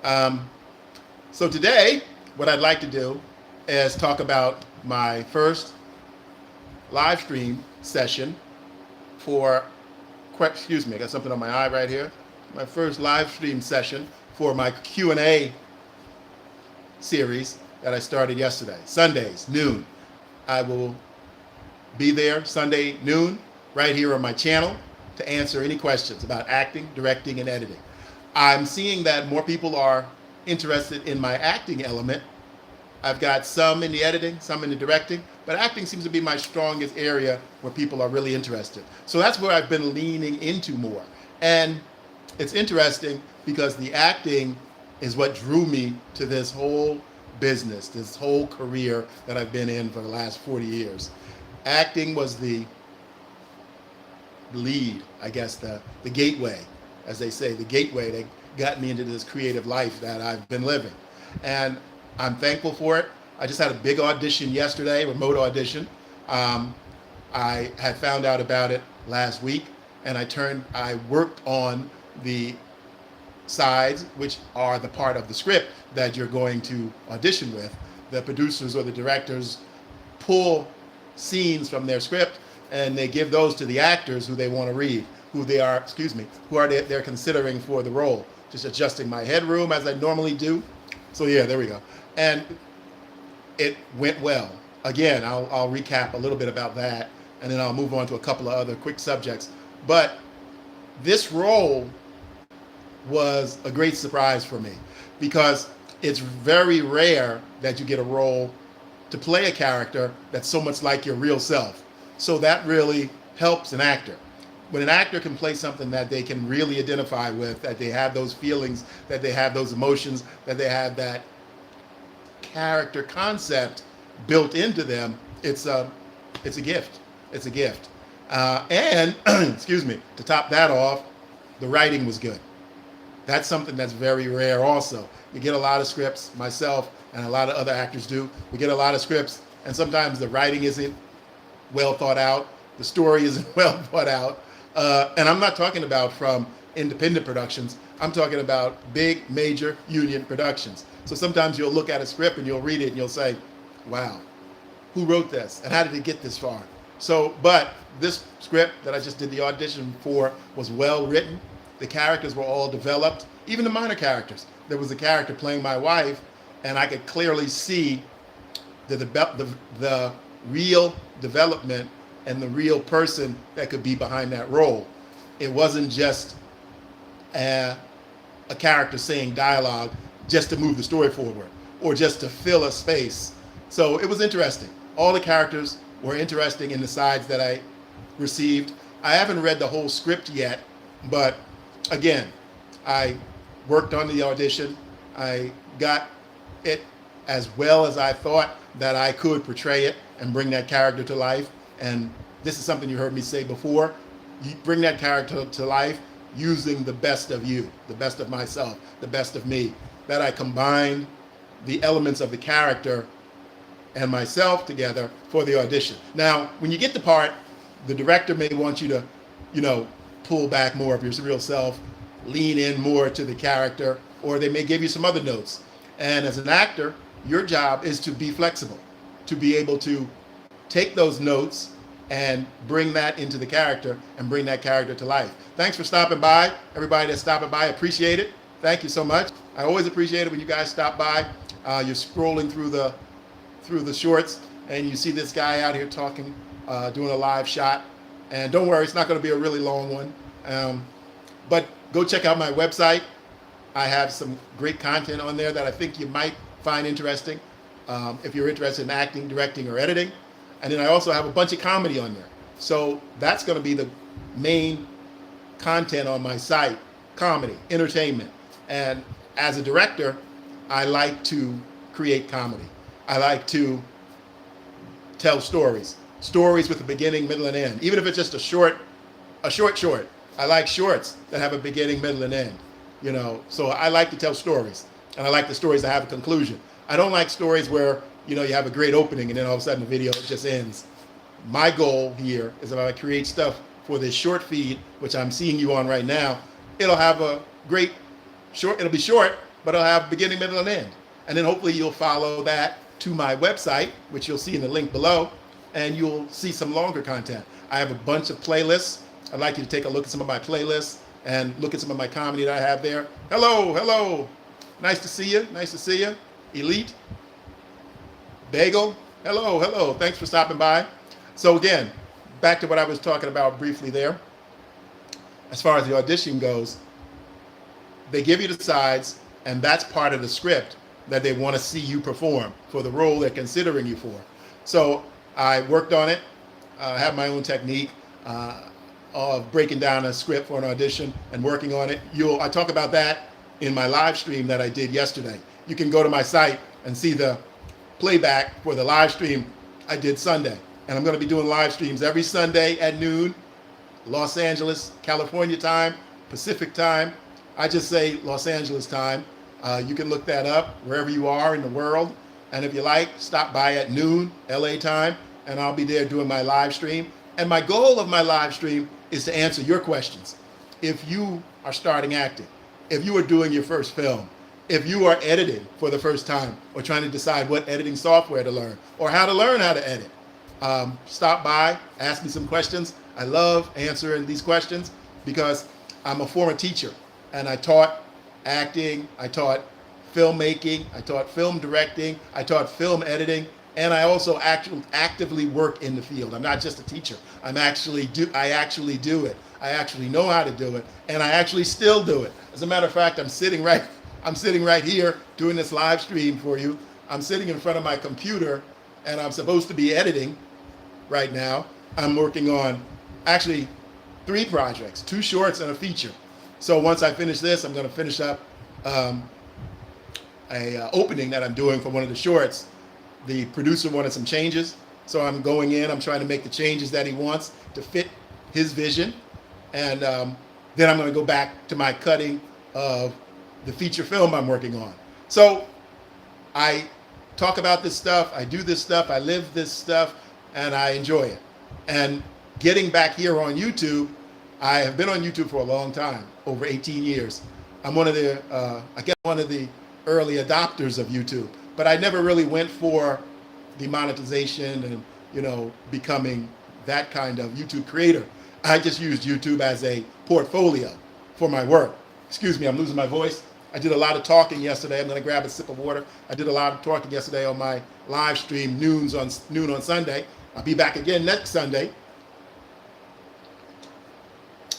Um, so today, what I'd like to do is talk about my first live stream session for, excuse me, I got something on my eye right here. My first live stream session for my Q&A series that I started yesterday, Sundays, noon. I will be there Sunday noon right here on my channel to answer any questions about acting, directing, and editing. I'm seeing that more people are interested in my acting element. I've got some in the editing, some in the directing, but acting seems to be my strongest area where people are really interested. So that's where I've been leaning into more. And it's interesting because the acting is what drew me to this whole business, this whole career that I've been in for the last 40 years. Acting was the lead, I guess, the gateway, as they say, the gateway that got me into this creative life that I've been living. And I'm thankful for it. I just had a big audition yesterday, remote audition. I had found out about it last week, and I worked on the sides, which are the part of the script that you're going to audition with. The producers or the directors pull scenes from their script and they give those to the actors who they want to read, they're considering for the role. Just adjusting my headroom as I normally do. So yeah, there we go. And it went well. Again, I'll recap a little bit about that, and then I'll move on to a couple of other quick subjects. But this role was a great surprise for me because it's very rare that you get a role to play a character that's so much like your real self. So that really helps an actor. When an actor can play something that they can really identify with, that they have those feelings, that they have those emotions, that they have that character concept built into them, it's a gift. It's a gift. And excuse me, to top that off, the writing was good. That's something that's very rare also. You get a lot of scripts, myself and a lot of other actors do. We get a lot of scripts, and sometimes the writing isn't well thought out. The story isn't well thought out. And I'm not talking about from independent productions. I'm talking about big, major union productions. So sometimes you'll look at a script and you'll read it and you'll say, wow, who wrote this? And how did it get this far? So, but this script that I just did the audition for was well written. The characters were all developed, even the minor characters. There was a character playing my wife, and I could clearly see the real development and the real person that could be behind that role. It wasn't just a character saying dialogue just to move the story forward or just to fill a space. So it was interesting. All the characters were interesting in the sides that I received. I haven't read the whole script yet, but again, I worked on the audition. I got it as well as I thought that I could portray it and bring that character to life. And this is something you heard me say before. You bring that character to life using the best of you, the best of myself, the best of me. That I combined the elements of the character and myself together for the audition. Now, when you get the part, the director may want you to, pull back more of your real self, lean in more to the character, or they may give you some other notes. And as an actor, your job is to be flexible, to be able to take those notes and bring that into the character and bring that character to life. Thanks for stopping by. Everybody that's stopping by, appreciate it. Thank you so much. I always appreciate it when you guys stop by. You're scrolling through the shorts and you see this guy out here talking, doing a live shot. And don't worry, it's not going to be a really long one. But go check out my website. I have some great content on there that I think you might find interesting if you're interested in acting, directing, or editing. And then I also have a bunch of comedy on there. So that's going to be the main content on my site, comedy, entertainment. And as a director, I like to create comedy. I like to tell stories with a beginning, middle, and end. Even if it's just a short. I like shorts that have a beginning, middle, and end. So I like to tell stories, and I like the stories that have a conclusion. I don't like stories where you have a great opening and then all of a sudden the video just ends. My goal here is that I create stuff for this short feed, which I'm seeing you on right now. It'll have a great short. It'll be short, but it'll have beginning, middle, and end. And then hopefully you'll follow that to my website, which you'll see in the link below, and you'll see some longer content. I have a bunch of playlists. I'd like you to take a look at some of my playlists and look at some of my comedy that I have there. Hello, hello. Nice to see you. Nice to see you. Elite. Bagel. Hello, hello. Thanks for stopping by. So again, back to what I was talking about briefly there. As far as the audition goes, they give you the sides, and that's part of the script that they want to see you perform for the role they're considering you for. So I worked on it, have my own technique of breaking down a script for an audition and working on it. I talk about that in my live stream that I did yesterday. You can go to my site and see the playback for the live stream I did Sunday. And I'm going to be doing live streams every Sunday at noon, Los Angeles, California time, Pacific time. I just say Los Angeles time. You can look that up wherever you are in the world. And if you like, stop by at noon, LA time, and I'll be there doing my live stream. And my goal of my live stream is to answer your questions. If you are starting acting, if you are doing your first film, if you are editing for the first time or trying to decide what editing software to learn or how to learn how to edit, stop by, ask me some questions. I love answering these questions because I'm a former teacher and I taught acting, I taught filmmaking, I taught film directing, I taught film editing, and I also actively work in the field. I'm not just a teacher. I actually do it. I actually know how to do it, and I actually still do it. As a matter of fact, I'm sitting right here doing this live stream for you. I'm sitting in front of my computer, and I'm supposed to be editing right now. I'm working on actually 3 projects, 2 shorts and a feature. So once I finish this, I'm going to finish up a opening that I'm doing for one of the shorts. The producer wanted some changes, so I'm going in. I'm trying to make the changes that he wants to fit his vision, and then I'm going to go back to my cutting of the feature film I'm working on. So I talk about this stuff, I do this stuff, I live this stuff, and I enjoy it. And getting back here on YouTube, I have been on YouTube for a long time, over 18 years. I'm one of the early adopters of YouTube, but I never really went for the monetization and becoming that kind of YouTube creator. I just used YouTube as a portfolio for my work. Excuse me, I'm losing my voice. I did a lot of talking yesterday. I'm going to grab a sip of water. I did a lot of talking yesterday on my live stream, noon on Sunday. I'll be back again next Sunday.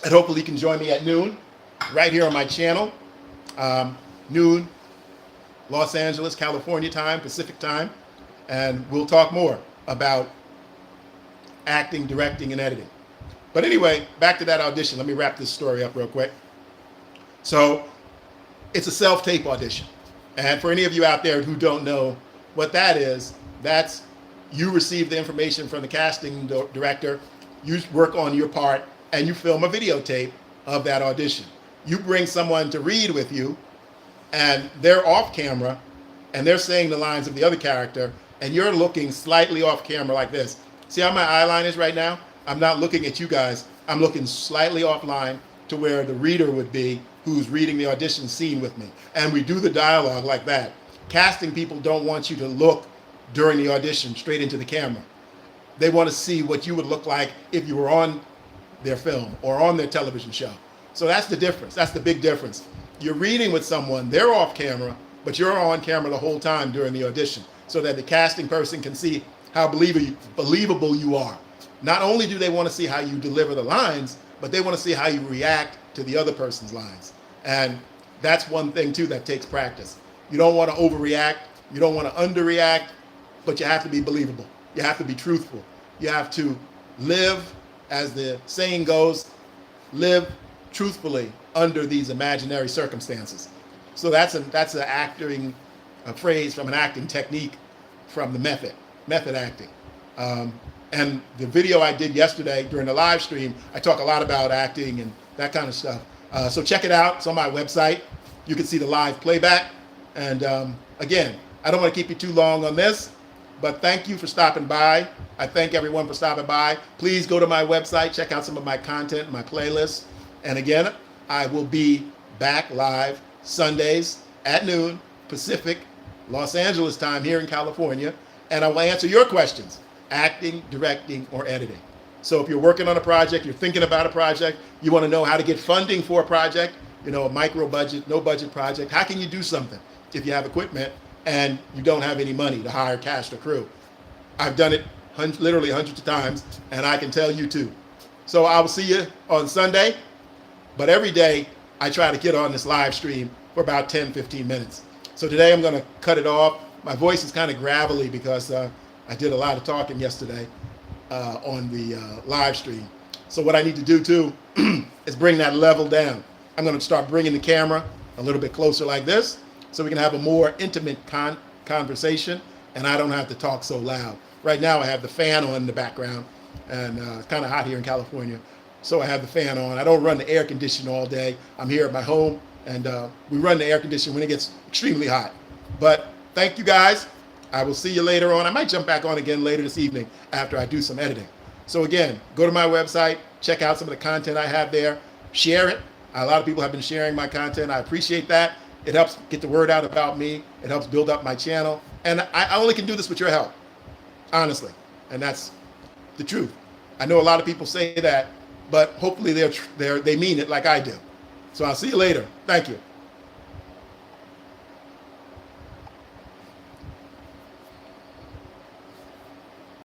And hopefully you can join me at noon right here on my channel. Noon, Los Angeles, California time, Pacific time. And we'll talk more about acting, directing, and editing. But anyway, back to that audition. Let me wrap this story up real quick. So it's a self-tape audition. And for any of you out there who don't know what that is, that's you receive the information from the casting director, you work on your part, and you film a videotape of that audition. You bring someone to read with you, and they're off camera, and they're saying the lines of the other character, and you're looking slightly off camera like this. See how my eye line is right now? I'm not looking at you guys. I'm looking slightly offline to where the reader would be who's reading the audition scene with me. And we do the dialogue like that. Casting people don't want you to look during the audition straight into the camera. They want to see what you would look like if you were on their film or on their television show. So that's the difference. That's the big difference. You're reading with someone, they're off camera, but you're on camera the whole time during the audition so that the casting person can see how believable you are. Not only do they want to see how you deliver the lines, but they want to see how you react to the other person's lines. And that's one thing too that takes practice. You don't want to overreact, you don't want to underreact, but you have to be believable. You have to be truthful. You have to live, as the saying goes, live truthfully under these imaginary circumstances. So that's an acting phrase from an acting technique from the method acting. And the video I did yesterday during the live stream, I talk a lot about acting and that kind of stuff. So check it out. It's on my website. You can see the live playback. And again, I don't want to keep you too long on this, but thank you for stopping by. I thank everyone for stopping by. Please go to my website, check out some of my content, my playlists. And again, I will be back live Sundays at noon Pacific, Los Angeles time here in California, and I will answer your questions, acting, directing, or editing. So if you're working on a project, you're thinking about a project, you want to know how to get funding for a project, a micro budget, no budget project, how can you do something if you have equipment and you don't have any money to hire cast or crew? I've done it literally hundreds of times, and I can tell you too. So I will see you on Sunday, but every day I try to get on this live stream for about 10, 15 minutes. So today I'm going to cut it off. My voice is kind of gravelly because I did a lot of talking yesterday on the live stream. So what I need to do too is bring that level down. I'm going to start bringing the camera a little bit closer like this so we can have a more intimate conversation and I don't have to talk so loud. Right now I have the fan on in the background, and it's kind of hot here in California, so I have the fan on. I don't run the air conditioner all day. I'm here at my home, and we run the air conditioner when it gets extremely hot. But thank you guys. I will see you later on. I might jump back on again later this evening after I do some editing. So again, go to my website, check out some of the content I have there, share it. A lot of people have been sharing my content. I appreciate that. It helps get the word out about me. It helps build up my channel. And I only can do this with your help, honestly. And that's the truth. I know a lot of people say that, but hopefully they mean it like I do. So I'll see you later. Thank you.